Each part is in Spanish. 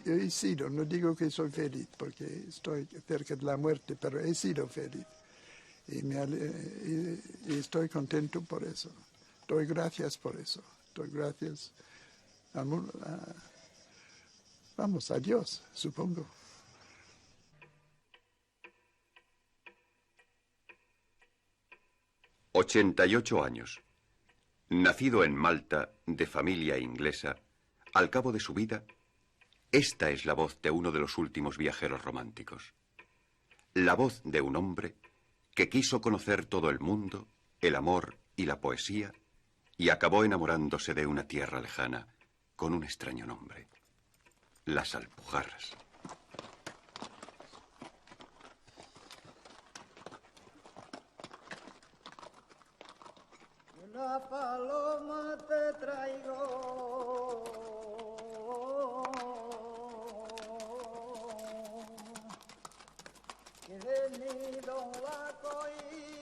Yo he sido, no digo que soy feliz porque estoy cerca de la muerte, pero he sido feliz y estoy contento por eso. Doy gracias por eso. Doy gracias vamos, a Dios, supongo. «88 años. Nacido en Malta, de familia inglesa, al cabo de su vida, esta es la voz de uno de los últimos viajeros románticos. La voz de un hombre que quiso conocer todo el mundo, el amor y la poesía, y acabó enamorándose de una tierra lejana con un extraño nombre: las Alpujarras». Una paloma te traigo, que del nido la cogí,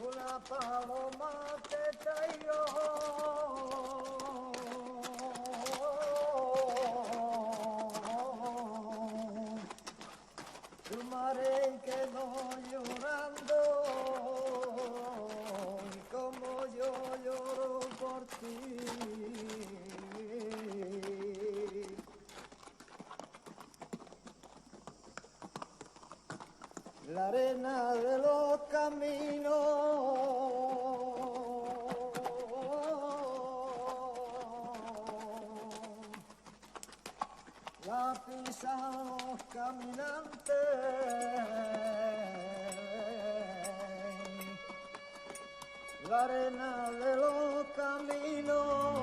una paloma te traigo, tu madre quedó llorando, y como yo lloro por ti. La arena de los caminos, la pisan los caminantes, la arena de los caminos,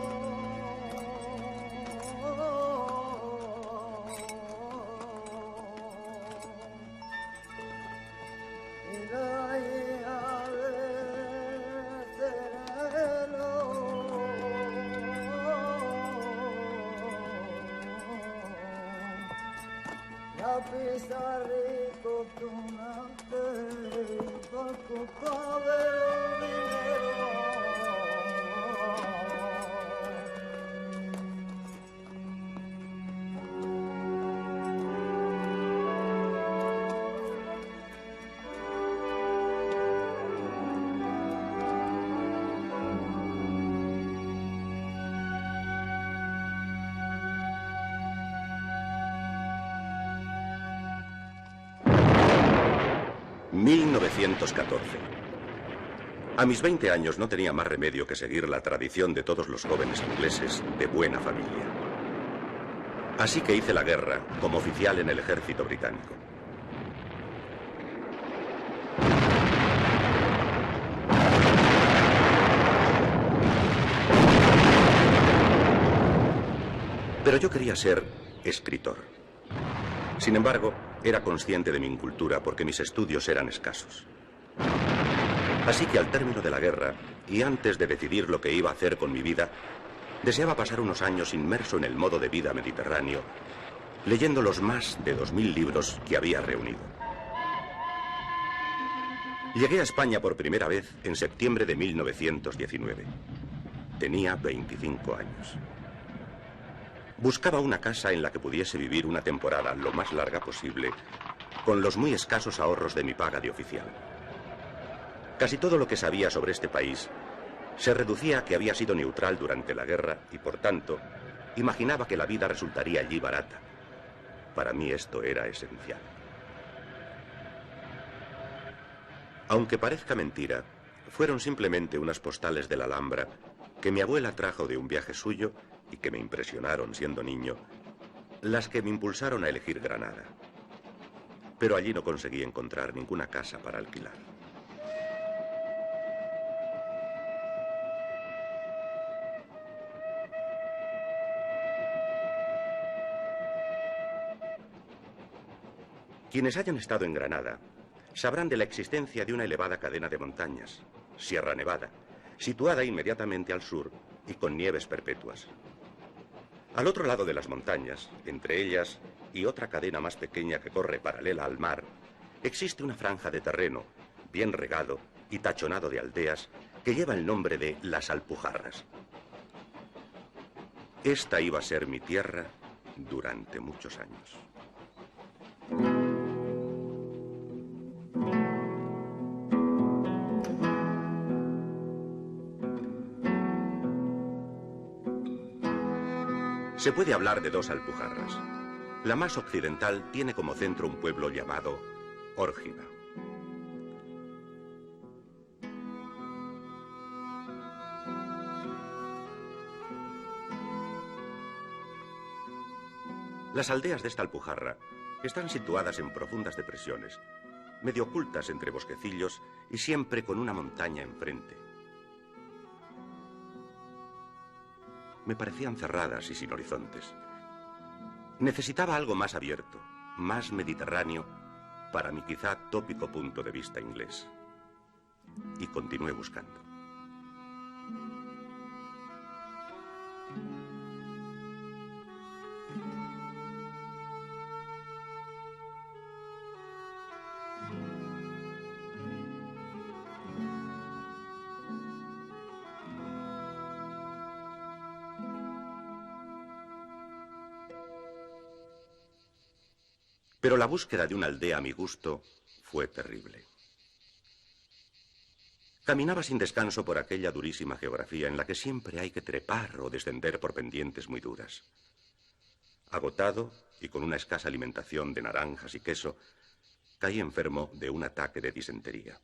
y la hija del sereno, la pisa rico tunante, por culpa de los dineros. 1914. A mis 20 años no tenía más remedio que seguir la tradición de todos los jóvenes ingleses de buena familia. Así que hice la guerra como oficial en el ejército británico. Pero yo quería ser escritor. Sin embargo, era consciente de mi incultura porque mis estudios eran escasos. Así que al término de la guerra, y antes de decidir lo que iba a hacer con mi vida, deseaba pasar unos años inmerso en el modo de vida mediterráneo, leyendo los más de 2000 libros que había reunido. Llegué a España por primera vez en septiembre de 1919. Tenía 25 años. Buscaba una casa en la que pudiese vivir una temporada lo más larga posible con los muy escasos ahorros de mi paga de oficial. Casi todo lo que sabía sobre este país se reducía a que había sido neutral durante la guerra y, por tanto, imaginaba que la vida resultaría allí barata. Para mí esto era esencial. Aunque parezca mentira, fueron simplemente unas postales de la Alhambra que mi abuela trajo de un viaje suyo y que me impresionaron siendo niño, las que me impulsaron a elegir Granada. Pero allí no conseguí encontrar ninguna casa para alquilar. Quienes hayan estado en Granada sabrán de la existencia de una elevada cadena de montañas, Sierra Nevada, situada inmediatamente al sur y con nieves perpetuas. Al otro lado de las montañas, entre ellas y otra cadena más pequeña que corre paralela al mar, existe una franja de terreno, bien regado y tachonado de aldeas, que lleva el nombre de Las Alpujarras. Esta iba a ser mi tierra durante muchos años. Se puede hablar de dos Alpujarras. La más occidental tiene como centro un pueblo llamado Órgiva. Las aldeas de esta Alpujarra están situadas en profundas depresiones, medio ocultas entre bosquecillos y siempre con una montaña enfrente. Me parecían cerradas y sin horizontes. Necesitaba algo más abierto, más mediterráneo, para mi quizá tópico punto de vista inglés. Y continué buscando. Pero la búsqueda de una aldea a mi gusto fue terrible. Caminaba sin descanso por aquella durísima geografía en la que siempre hay que trepar o descender por pendientes muy duras. Agotado y con una escasa alimentación de naranjas y queso, caí enfermo de un ataque de disentería.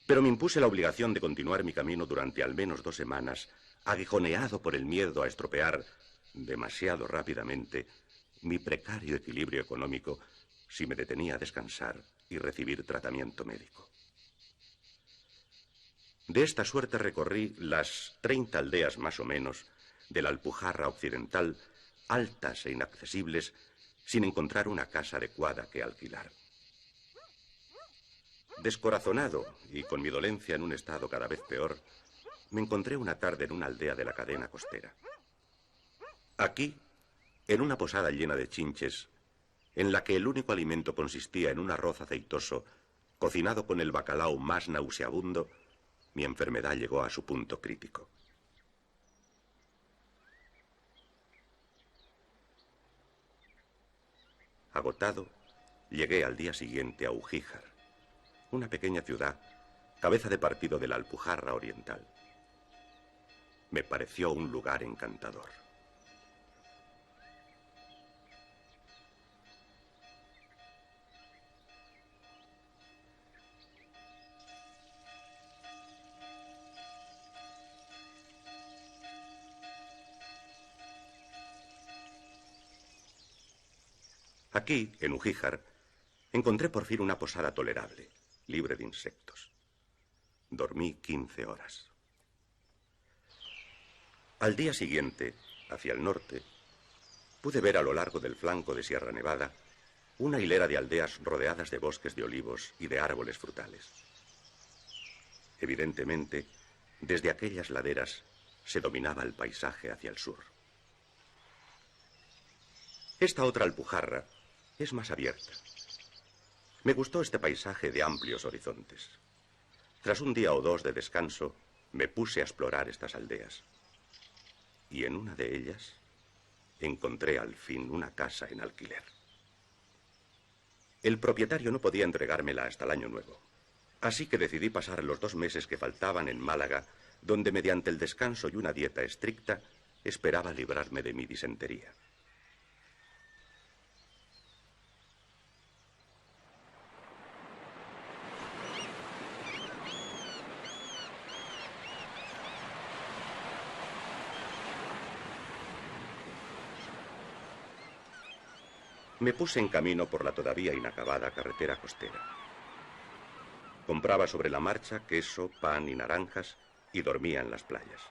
Pero me impuse la obligación de continuar mi camino durante al menos 2 semanas, aguijoneado por el miedo a estropear demasiado rápidamente mi precario equilibrio económico si me detenía a descansar y recibir tratamiento médico. De esta suerte recorrí las 30 aldeas más o menos de la Alpujarra occidental, altas e inaccesibles, sin encontrar una casa adecuada que alquilar. Descorazonado y con mi dolencia en un estado cada vez peor, me encontré una tarde en una aldea de la cadena costera. Aquí, en una posada llena de chinches, en la que el único alimento consistía en un arroz aceitoso, cocinado con el bacalao más nauseabundo, mi enfermedad llegó a su punto crítico. Agotado, llegué al día siguiente a Ugíjar, una pequeña ciudad, cabeza de partido de la Alpujarra Oriental. Me pareció un lugar encantador. Aquí, en Ugíjar, encontré por fin una posada tolerable, libre de insectos. Dormí 15 horas. Al día siguiente, hacia el norte, pude ver a lo largo del flanco de Sierra Nevada una hilera de aldeas rodeadas de bosques de olivos y de árboles frutales. Evidentemente, desde aquellas laderas se dominaba el paisaje hacia el sur. Esta otra Alpujarra es más abierta. Me gustó este paisaje de amplios horizontes. Tras un día o 2 de descanso, me puse a explorar estas aldeas. Y en una de ellas encontré al fin una casa en alquiler. El propietario no podía entregármela hasta el año nuevo. Así que decidí pasar los 2 meses que faltaban en Málaga, donde mediante el descanso y una dieta estricta esperaba librarme de mi disentería. Me puse en camino por la todavía inacabada carretera costera. Compraba sobre la marcha queso, pan y naranjas y dormía en las playas.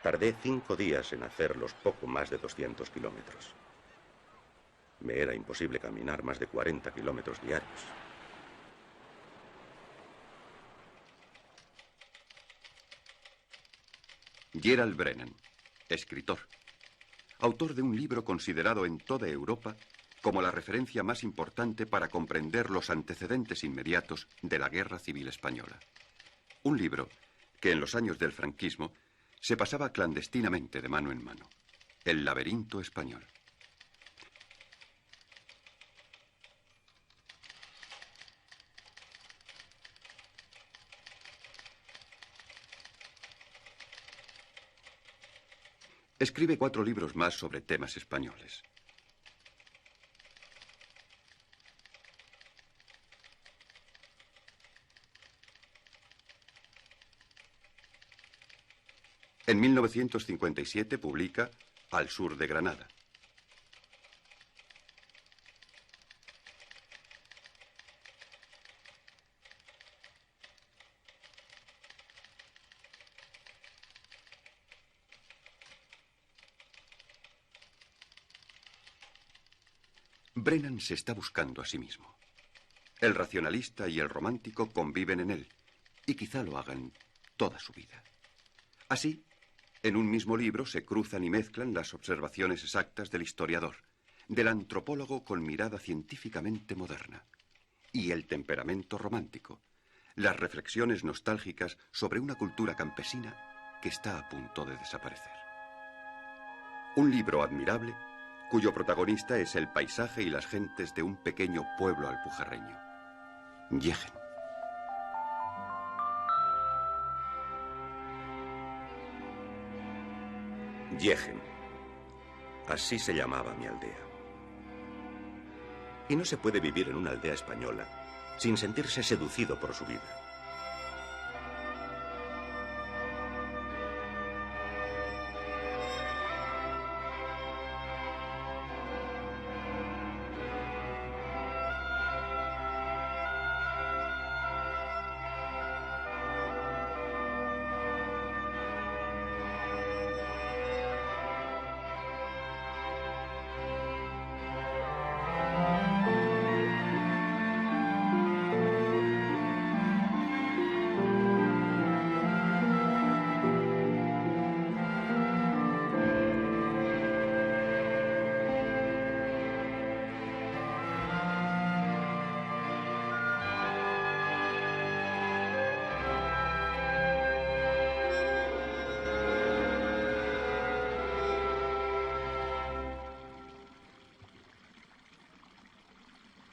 Tardé 5 días en hacer los poco más de 200 kilómetros. Me era imposible caminar más de 40 kilómetros diarios. Gerald Brennan, escritor. Autor de un libro considerado en toda Europa como la referencia más importante para comprender los antecedentes inmediatos de la Guerra Civil Española. Un libro que en los años del franquismo se pasaba clandestinamente de mano en mano. El laberinto español. Escribe 4 libros más sobre temas españoles. En 1957 publica Al sur de Granada. Brennan se está buscando a sí mismo. El racionalista y el romántico conviven en él, y quizá lo hagan toda su vida. Así, en un mismo libro se cruzan y mezclan las observaciones exactas del historiador, del antropólogo con mirada científicamente moderna, y el temperamento romántico, las reflexiones nostálgicas sobre una cultura campesina que está a punto de desaparecer. Un libro admirable cuyo protagonista es el paisaje y las gentes de un pequeño pueblo alpujarreño, Yegen. Yegen. Así se llamaba mi aldea. Y no se puede vivir en una aldea española sin sentirse seducido por su vida.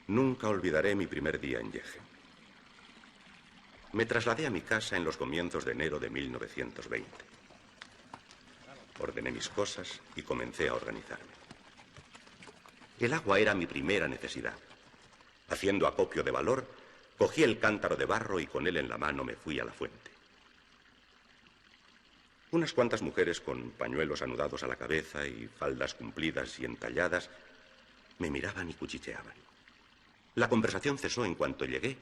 Nunca olvidaré mi primer día en Yegen. Me trasladé a mi casa en los comienzos de enero de 1920. Ordené mis cosas y comencé a organizarme. El agua era mi primera necesidad. Haciendo acopio de valor, cogí el cántaro de barro y con él en la mano me fui a la fuente. Unas cuantas mujeres con pañuelos anudados a la cabeza y faldas cumplidas y entalladas me miraban y cuchicheaban. La conversación cesó en cuanto llegué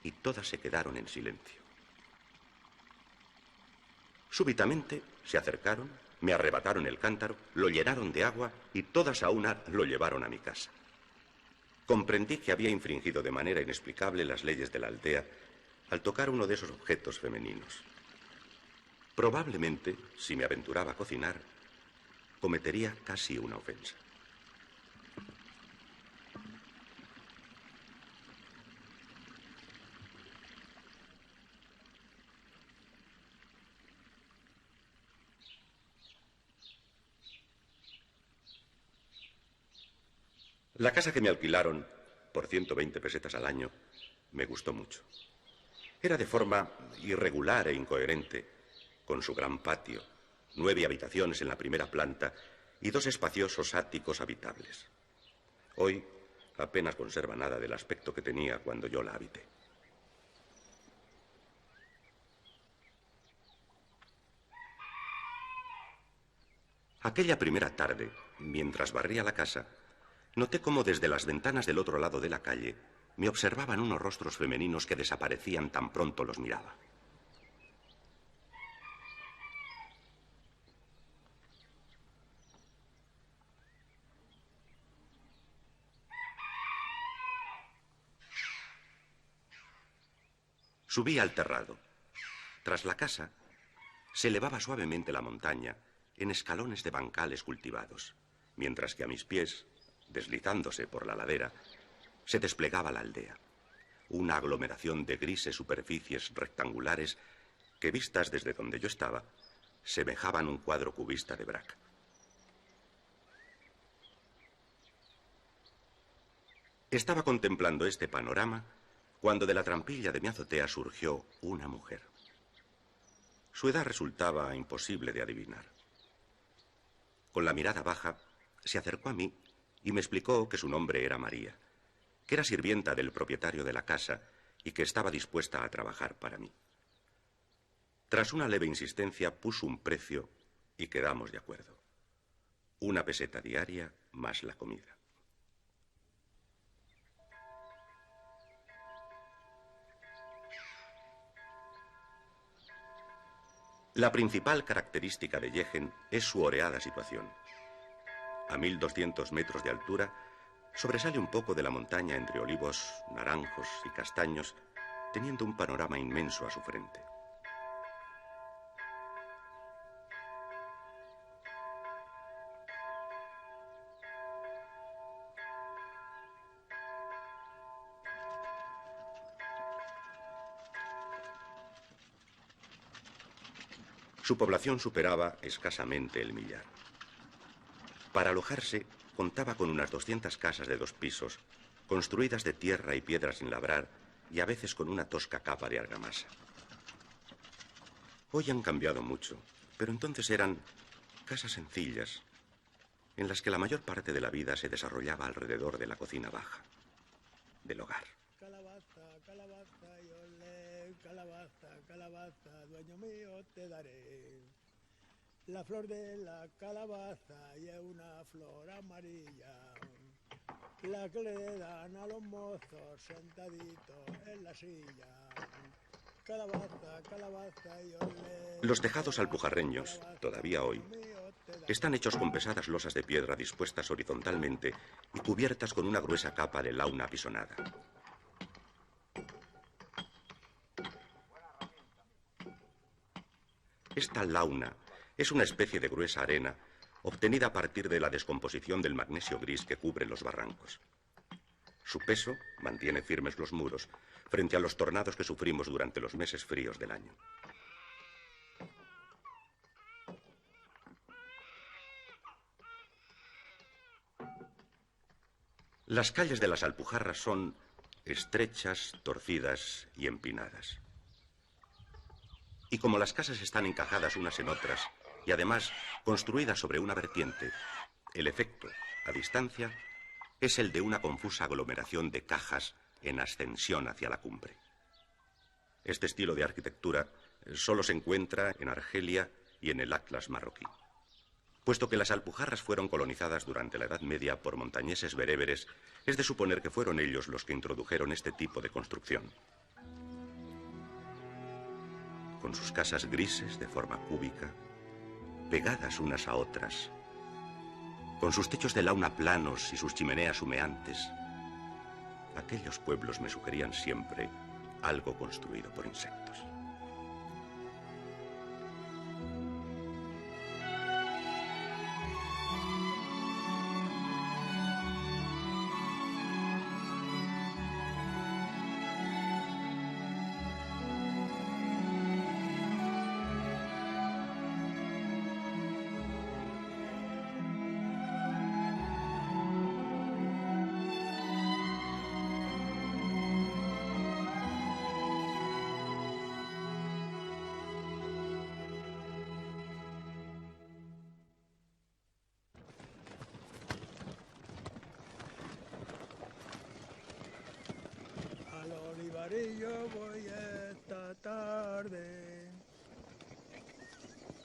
y todas se quedaron en silencio. Súbitamente se acercaron, me arrebataron el cántaro, lo llenaron de agua y todas a una lo llevaron a mi casa. Comprendí que había infringido de manera inexplicable las leyes de la aldea al tocar uno de esos objetos femeninos. Probablemente, si me aventuraba a cocinar, cometería casi una ofensa. La casa que me alquilaron por 120 pesetas al año, me gustó mucho. Era de forma irregular e incoherente, con su gran patio, 9 habitaciones en la primera planta y 2 espaciosos áticos habitables. Hoy apenas conserva nada del aspecto que tenía cuando yo la habité. Aquella primera tarde, mientras barría la casa, noté cómo desde las ventanas del otro lado de la calle me observaban unos rostros femeninos que desaparecían tan pronto los miraba. Subí al terrado. Tras la casa, se elevaba suavemente la montaña en escalones de bancales cultivados, mientras que a mis pies, deslizándose por la ladera, se desplegaba la aldea, una aglomeración de grises superficies rectangulares que, vistas desde donde yo estaba, semejaban un cuadro cubista de Braque. Estaba contemplando este panorama cuando de la trampilla de mi azotea surgió una mujer. Su edad resultaba imposible de adivinar. Con la mirada baja, se acercó a mí y me explicó que su nombre era María, que era sirvienta del propietario de la casa y que estaba dispuesta a trabajar para mí. Tras una leve insistencia, puso un precio y quedamos de acuerdo. 1 peseta diaria más la comida. La principal característica de Yegen es su oreada situación. A 1200 metros de altura, sobresale un poco de la montaña entre olivos, naranjos y castaños, teniendo un panorama inmenso a su frente. Su población superaba escasamente el millar. Para alojarse, contaba con unas 200 casas de 2 pisos, construidas de tierra y piedras sin labrar y a veces con una tosca capa de argamasa. Hoy han cambiado mucho, pero entonces eran casas sencillas, en las que la mayor parte de la vida se desarrollaba alrededor de la cocina baja, del hogar. Calabaza, calabaza, yo le, calabaza, calabaza, dueño mío te daré. La flor de la calabaza y es una flor amarilla, la que le dan a los mozos sentaditos en la silla. Calabaza, calabaza, yo le... Los tejados alpujarreños, todavía hoy, están hechos con pesadas losas de piedra dispuestas horizontalmente y cubiertas con una gruesa capa de launa apisonada. Esta launa es una especie de gruesa arena obtenida a partir de la descomposición del magnesio gris que cubre los barrancos. Su peso mantiene firmes los muros frente a los tornados que sufrimos durante los meses fríos del año. Las calles de las Alpujarras son estrechas, torcidas y empinadas. Y como las casas están encajadas unas en otras y además construidas sobre una vertiente, el efecto, a distancia, es el de una confusa aglomeración de cajas en ascensión hacia la cumbre. Este estilo de arquitectura solo se encuentra en Argelia y en el Atlas marroquí. Puesto que las Alpujarras fueron colonizadas durante la Edad Media por montañeses bereberes, es de suponer que fueron ellos los que introdujeron este tipo de construcción. Con sus casas grises de forma cúbica, pegadas unas a otras, con sus techos de launa planos y sus chimeneas humeantes, aquellos pueblos me sugerían siempre algo construido por insectos. olivarillo voy esta tarde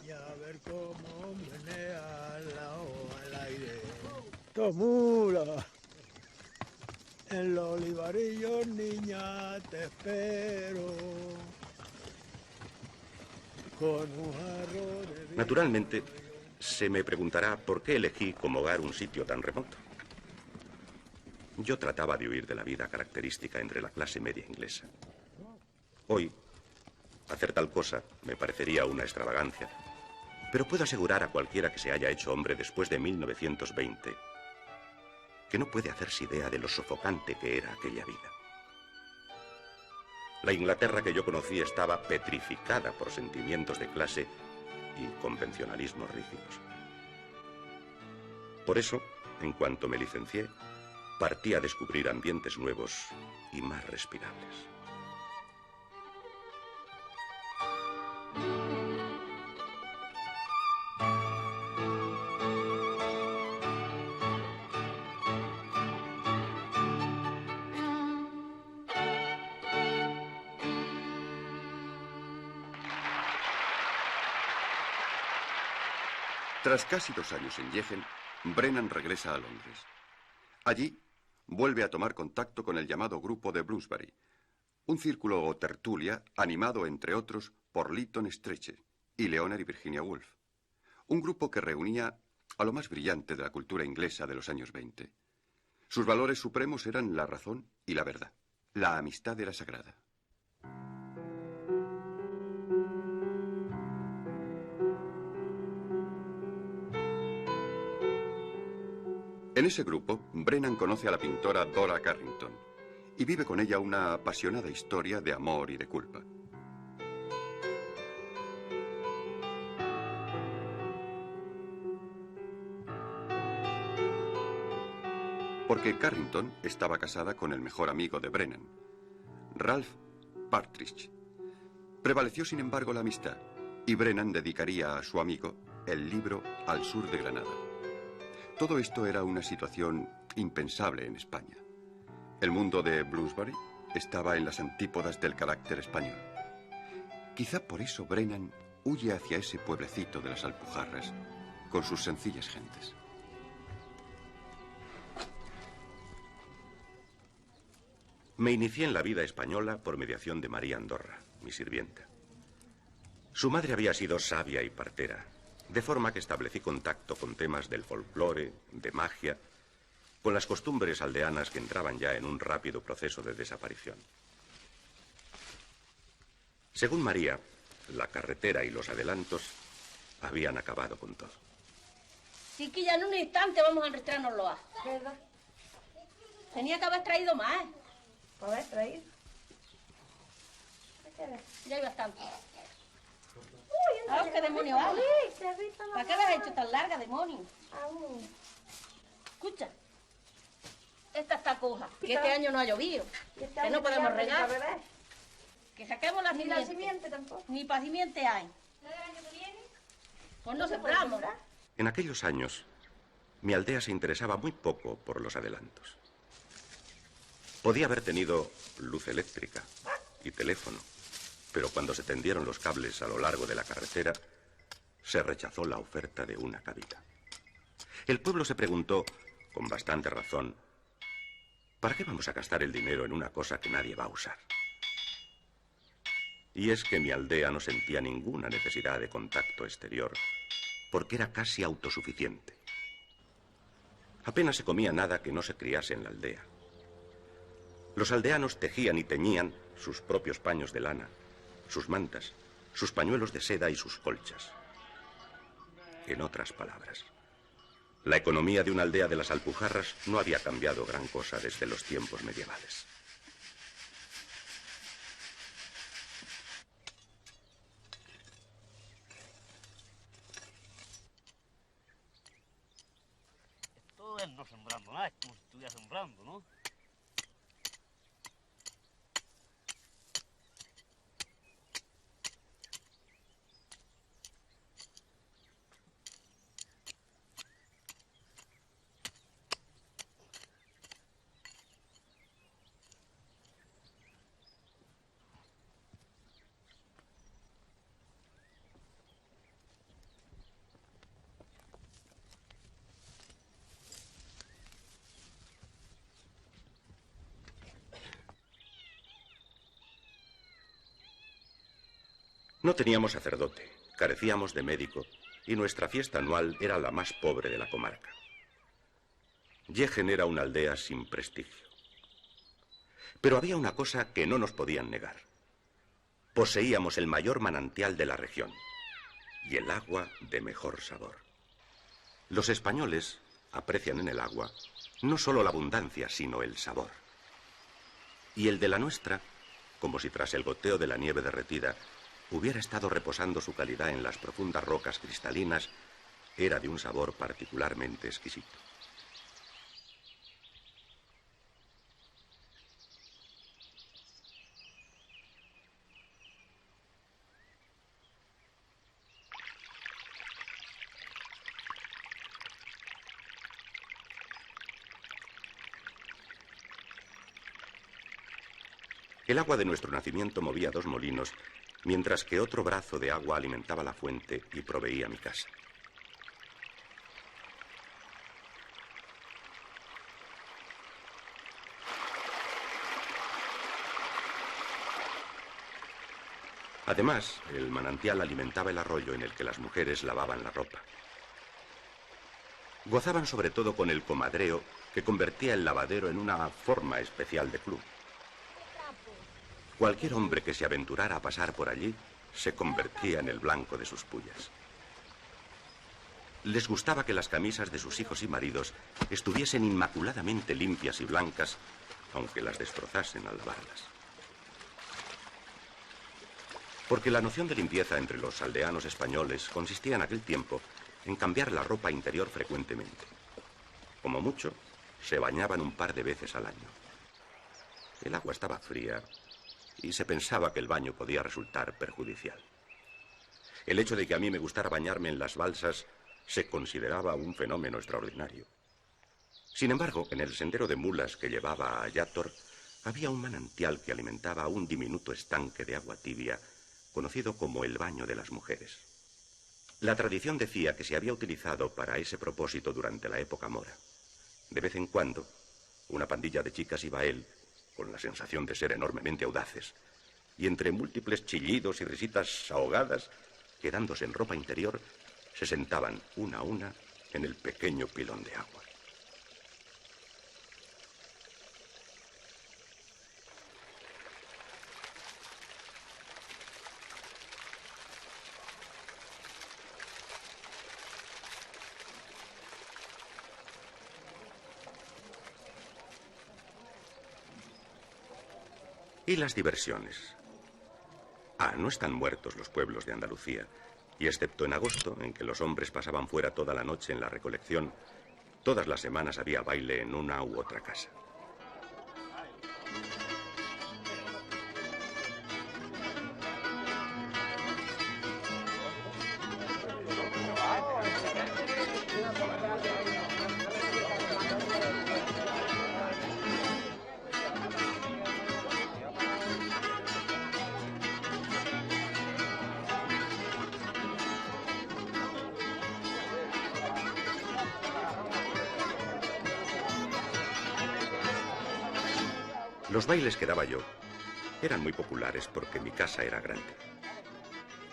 y a ver cómo menea la hoja al aire. ¡Tomula! En los olivarillos, niña, te espero con un jarro de vino. Naturalmente, se me preguntará por qué elegí como hogar un sitio tan remoto. Yo trataba de huir de la vida característica entre la clase media inglesa. Hoy, hacer tal cosa me parecería una extravagancia, pero puedo asegurar a cualquiera que se haya hecho hombre después de 1920 que no puede hacerse idea de lo sofocante que era aquella vida. La Inglaterra que yo conocí estaba petrificada por sentimientos de clase y convencionalismos rígidos. Por eso, en cuanto me licencié, partí a descubrir ambientes nuevos y más respirables. Tras casi 2 años en Yegen, Brennan regresa a Londres. Allí, vuelve a tomar contacto con el llamado Grupo de Bloomsbury, un círculo o tertulia animado, entre otros, por Lytton Strachey y Leonard y Virginia Woolf, un grupo que reunía a lo más brillante de la cultura inglesa de los años 20. Sus valores supremos eran la razón y la verdad. La amistad era sagrada. En ese grupo, Brennan conoce a la pintora Dora Carrington y vive con ella una apasionada historia de amor y de culpa. Porque Carrington estaba casada con el mejor amigo de Brennan, Ralph Partridge. Prevaleció, sin embargo, la amistad, y Brennan dedicaría a su amigo el libro Al sur de Granada. Todo esto era una situación impensable en España. El mundo de Bloomsbury estaba en las antípodas del carácter español. Quizá por eso Brennan huye hacia ese pueblecito de las Alpujarras con sus sencillas gentes. Me inicié en la vida española por mediación de María Andorra, mi sirvienta. Su madre había sido sabia y partera, de forma que establecí contacto con temas del folclore, de magia, con las costumbres aldeanas que entraban ya en un rápido proceso de desaparición. Según María, la carretera y los adelantos habían acabado con todo. Chiquilla, en un instante vamos a enrestrárnoslo a. ¿Verdad? Tenía que haber traído más. A ver, traído. Ya hay bastante. ¿Qué demonio vale? ¿Para qué la has hecho tan larga, demonio? Escucha. Esta está coja, que este año no ha llovido. Que no podemos regar. Que saquemos las Ni la simiente tampoco. Ni para simiente hay. ¿No del año que viene? Pues no sembramos. En aquellos años, mi aldea se interesaba muy poco por los adelantos. Podía haber tenido luz eléctrica y teléfono, pero cuando se tendieron los cables a lo largo de la carretera, se rechazó la oferta de una cabina. El pueblo se preguntó, con bastante razón, ¿para qué vamos a gastar el dinero en una cosa que nadie va a usar? Y es que mi aldea no sentía ninguna necesidad de contacto exterior, porque era casi autosuficiente. Apenas se comía nada que no se criase en la aldea. Los aldeanos tejían y teñían sus propios paños de lana, sus mantas, sus pañuelos de seda y sus colchas. En otras palabras, la economía de una aldea de las Alpujarras no había cambiado gran cosa desde los tiempos medievales. Esto es no sembrando nada, es como si estuviera sembrando, ¿no? No teníamos sacerdote, carecíamos de médico y nuestra fiesta anual era la más pobre de la comarca. Yegen era una aldea sin prestigio. Pero había una cosa que no nos podían negar. Poseíamos el mayor manantial de la región y el agua de mejor sabor. Los españoles aprecian en el agua no solo la abundancia, sino el sabor. Y el de la nuestra, como si tras el goteo de la nieve derretida hubiera estado reposando su calidad en las profundas rocas cristalinas, era de un sabor particularmente exquisito. El agua de nuestro nacimiento movía 2 molinos, mientras que otro brazo de agua alimentaba la fuente y proveía mi casa. Además, el manantial alimentaba el arroyo en el que las mujeres lavaban la ropa. Gozaban sobre todo con el comadreo, que convertía el lavadero en una forma especial de club. Cualquier hombre que se aventurara a pasar por allí se convertía en el blanco de sus pullas. Les gustaba que las camisas de sus hijos y maridos estuviesen inmaculadamente limpias y blancas, aunque las destrozasen al lavarlas. Porque la noción de limpieza entre los aldeanos españoles consistía en aquel tiempo en cambiar la ropa interior frecuentemente. Como mucho, se bañaban un par de veces al año. El agua estaba fría y se pensaba que el baño podía resultar perjudicial. El hecho de que a mí me gustara bañarme en las balsas se consideraba un fenómeno extraordinario. Sin embargo, en el sendero de mulas que llevaba a Yator, había un manantial que alimentaba un diminuto estanque de agua tibia, conocido como el baño de las mujeres. La tradición decía que se había utilizado para ese propósito durante la época mora. De vez en cuando, una pandilla de chicas iba a él, con la sensación de ser enormemente audaces, y entre múltiples chillidos y risitas ahogadas, quedándose en ropa interior, se sentaban una a una en el pequeño pilón de agua. Y las diversiones. No están muertos los pueblos de Andalucía, y excepto en agosto, en que los hombres pasaban fuera toda la noche en la recolección, todas las semanas había baile en una u otra casa. Los bailes que daba yo eran muy populares porque mi casa era grande.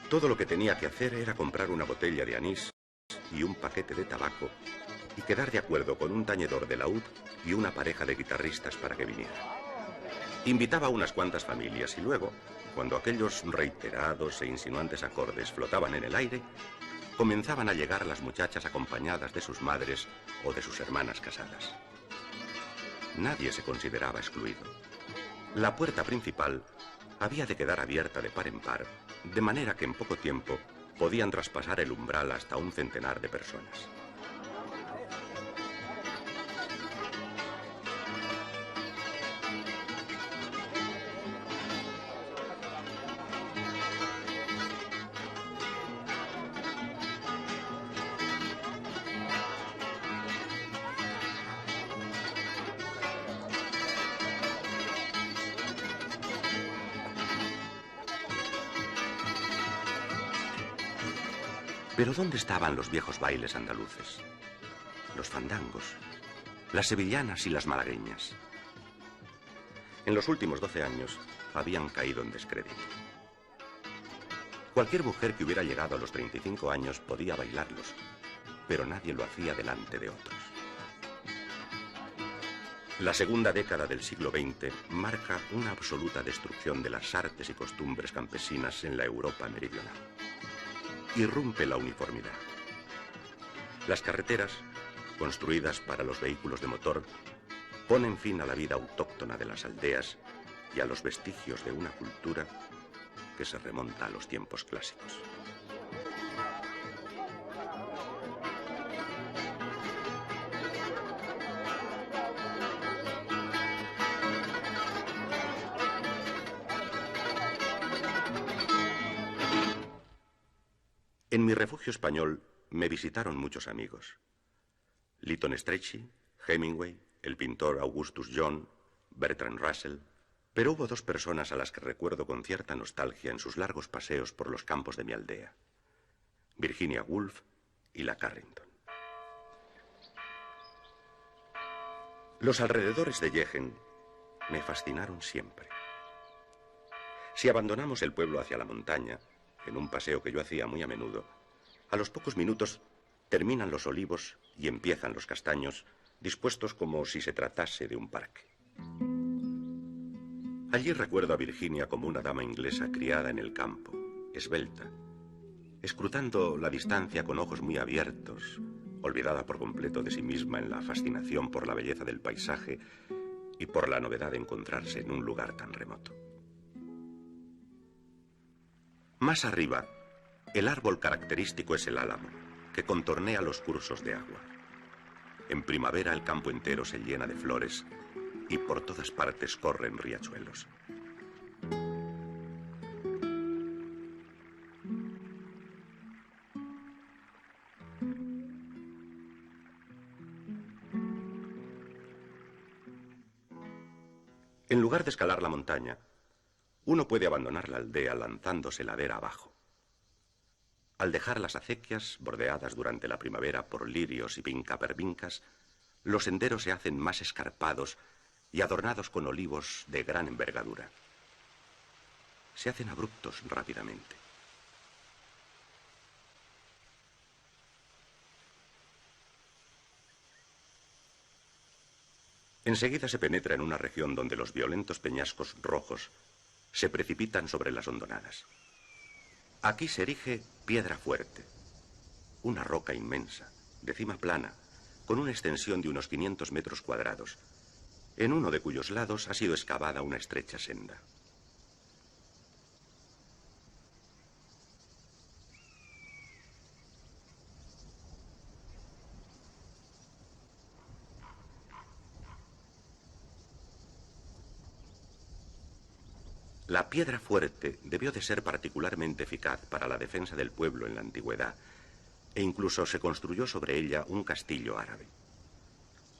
Todo lo que tenía que hacer era comprar una botella de anís y un paquete de tabaco y quedar de acuerdo con un tañedor de laúd y una pareja de guitarristas para que vinieran. Invitaba a unas cuantas familias y luego, cuando aquellos reiterados e insinuantes acordes flotaban en el aire, comenzaban a llegar las muchachas acompañadas de sus madres o de sus hermanas casadas. Nadie se consideraba excluido. La puerta principal había de quedar abierta de par en par, de manera que en poco tiempo podían traspasar el umbral hasta un centenar de personas. Pero ¿dónde estaban los viejos bailes andaluces? Los fandangos, las sevillanas y las malagueñas. En los últimos 12 años habían caído en descrédito. Cualquier mujer que hubiera llegado a los 35 años podía bailarlos, pero nadie lo hacía delante de otros. La segunda década del siglo XX marca una absoluta destrucción de las artes y costumbres campesinas en la Europa meridional. Irrumpe la uniformidad. Las carreteras, construidas para los vehículos de motor, ponen fin a la vida autóctona de las aldeas y a los vestigios de una cultura que se remonta a los tiempos clásicos. En mi refugio español me visitaron muchos amigos. Lytton Strachey, Hemingway, el pintor Augustus John, Bertrand Russell. Pero hubo dos personas a las que recuerdo con cierta nostalgia en sus largos paseos por los campos de mi aldea: Virginia Woolf y la Carrington. Los alrededores de Yegen me fascinaron siempre. Si abandonamos el pueblo hacia la montaña, en un paseo que yo hacía muy a menudo, a los pocos minutos terminan los olivos y empiezan los castaños, dispuestos como si se tratase de un parque. Allí recuerdo a Virginia como una dama inglesa criada en el campo, esbelta, escrutando la distancia con ojos muy abiertos, olvidada por completo de sí misma en la fascinación por la belleza del paisaje y por la novedad de encontrarse en un lugar tan remoto. Más arriba, el árbol característico es el álamo, que contornea los cursos de agua. En primavera el campo entero se llena de flores y por todas partes corren riachuelos. En lugar de escalar la montaña, uno puede abandonar la aldea lanzándose ladera abajo. Al dejar las acequias, bordeadas durante la primavera por lirios y vincapervincas, los senderos se hacen más escarpados y adornados con olivos de gran envergadura. Se hacen abruptos rápidamente. Enseguida se penetra en una región donde los violentos peñascos rojos se precipitan sobre las hondonadas. Aquí se erige Piedra Fuerte, una roca inmensa, de cima plana, con una extensión de unos 500 metros cuadrados, en uno de cuyos lados ha sido excavada una estrecha senda. La Piedra Fuerte debió de ser particularmente eficaz para la defensa del pueblo en la antigüedad, e incluso se construyó sobre ella un castillo árabe.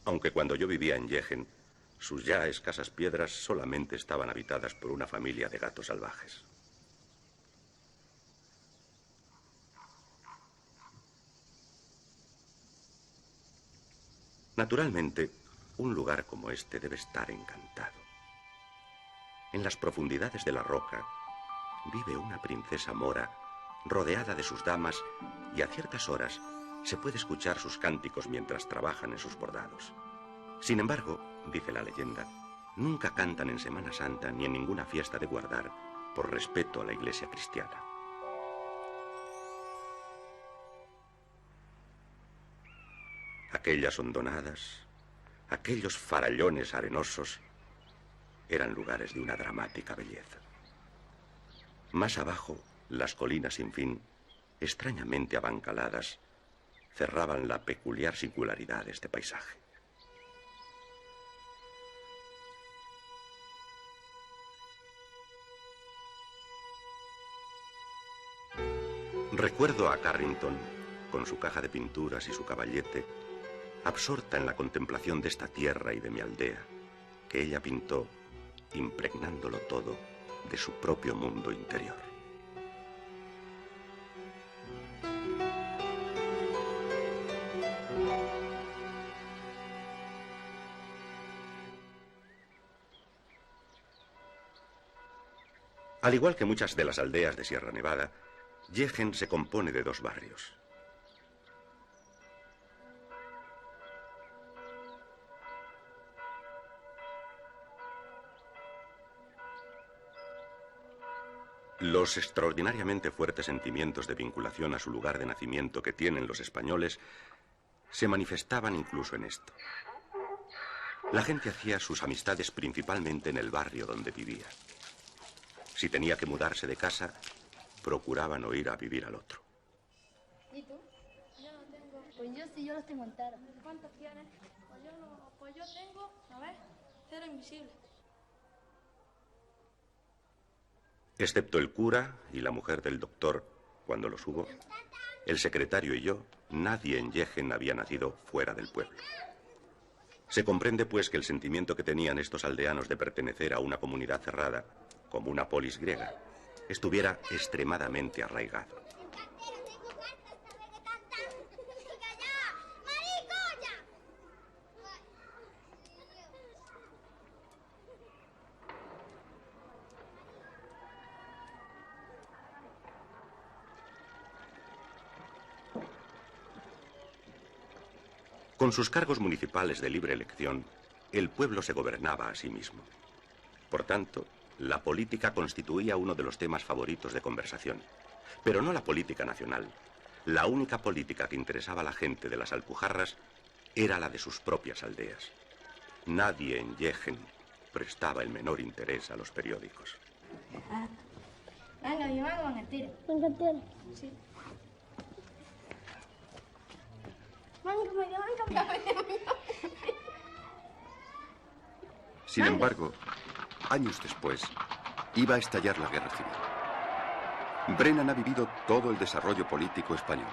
Aunque cuando yo vivía en Yegen, sus ya escasas piedras solamente estaban habitadas por una familia de gatos salvajes. Naturalmente, un lugar como este debe estar encantado. En las profundidades de la roca vive una princesa mora rodeada de sus damas y a ciertas horas se puede escuchar sus cánticos mientras trabajan en sus bordados. Sin embargo, dice la leyenda, nunca cantan en Semana Santa ni en ninguna fiesta de guardar por respeto a la Iglesia cristiana. Aquellas hondonadas, aquellos farallones arenosos, eran lugares de una dramática belleza. Más abajo, las colinas sin fin, extrañamente abancaladas, cerraban la peculiar singularidad de este paisaje. Recuerdo a Carrington, con su caja de pinturas y su caballete, absorta en la contemplación de esta tierra y de mi aldea, que ella pintó impregnándolo todo de su propio mundo interior. Al igual que muchas de las aldeas de Sierra Nevada, Jaén se compone de dos barrios. Los extraordinariamente fuertes sentimientos de vinculación a su lugar de nacimiento que tienen los españoles se manifestaban incluso en esto. La gente hacía sus amistades principalmente en el barrio donde vivía. Si tenía que mudarse de casa, procuraban no ir a vivir al otro. ¿Y tú? Yo no tengo. Pues yo sí, yo los tengo enteros. ¿Cuántos tienes? Pues yo tengo, a ver, 0 invisible. Excepto el cura y la mujer del doctor, cuando los hubo, el secretario y yo, nadie en Jaén había nacido fuera del pueblo. Se comprende, pues, que el sentimiento que tenían estos aldeanos de pertenecer a una comunidad cerrada, como una polis griega, estuviera extremadamente arraigado. Con sus cargos municipales de libre elección, el pueblo se gobernaba a sí mismo. Por tanto, la política constituía uno de los temas favoritos de conversación. Pero no la política nacional. La única política que interesaba a la gente de las Alpujarras era la de sus propias aldeas. Nadie en Jaén prestaba el menor interés a los periódicos. Venga, mi hermano, van a tirar. ¿Van a tirar? Sí. Sin embargo, años después, iba a estallar la guerra civil. Brennan ha vivido todo el desarrollo político español,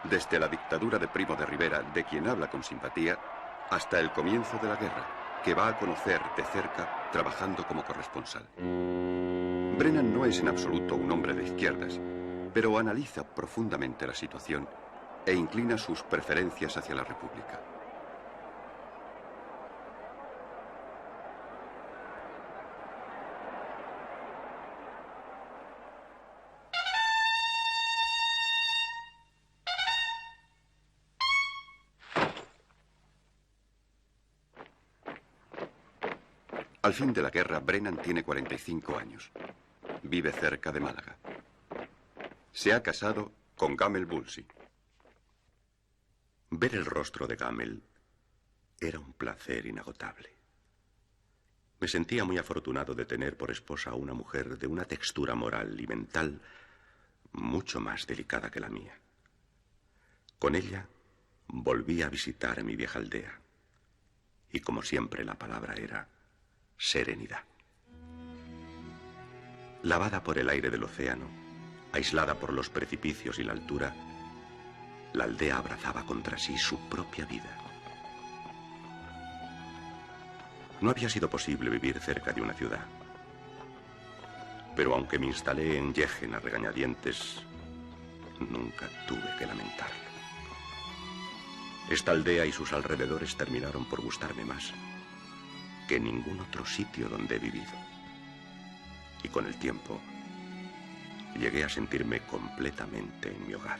desde la dictadura de Primo de Rivera, de quien habla con simpatía, hasta el comienzo de la guerra, que va a conocer de cerca trabajando como corresponsal. Brennan no es en absoluto un hombre de izquierdas, pero analiza profundamente la situación e inclina sus preferencias hacia la República. Al fin de la guerra, Brennan tiene 45 años. Vive cerca de Málaga. Se ha casado con Gamel Bulsi. Ver el rostro de Gamel era un placer inagotable. Me sentía muy afortunado de tener por esposa a una mujer de una textura moral y mental mucho más delicada que la mía. Con ella volví a visitar a mi vieja aldea y, como siempre, la palabra era serenidad. Lavada por el aire del océano, aislada por los precipicios y la altura, la aldea abrazaba contra sí su propia vida. No había sido posible vivir cerca de una ciudad. Pero aunque me instalé en Jaén a regañadientes, nunca tuve que lamentarlo. Esta aldea y sus alrededores terminaron por gustarme más que ningún otro sitio donde he vivido. Y con el tiempo, llegué a sentirme completamente en mi hogar.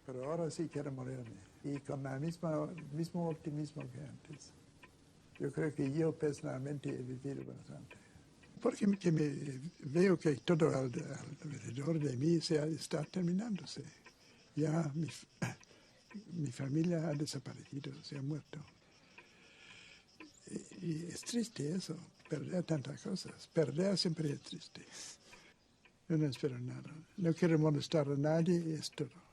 Pero ahora sí quiero morirme. Y con el mismo optimismo que antes. Yo creo que yo personalmente he vivido bastante. Porque veo que todo alrededor de mí está terminándose. Ya mi familia ha desaparecido, se ha muerto. Y es triste eso, perder tantas cosas. Perder siempre es triste. Yo no espero nada. No quiero molestar a nadie, es todo.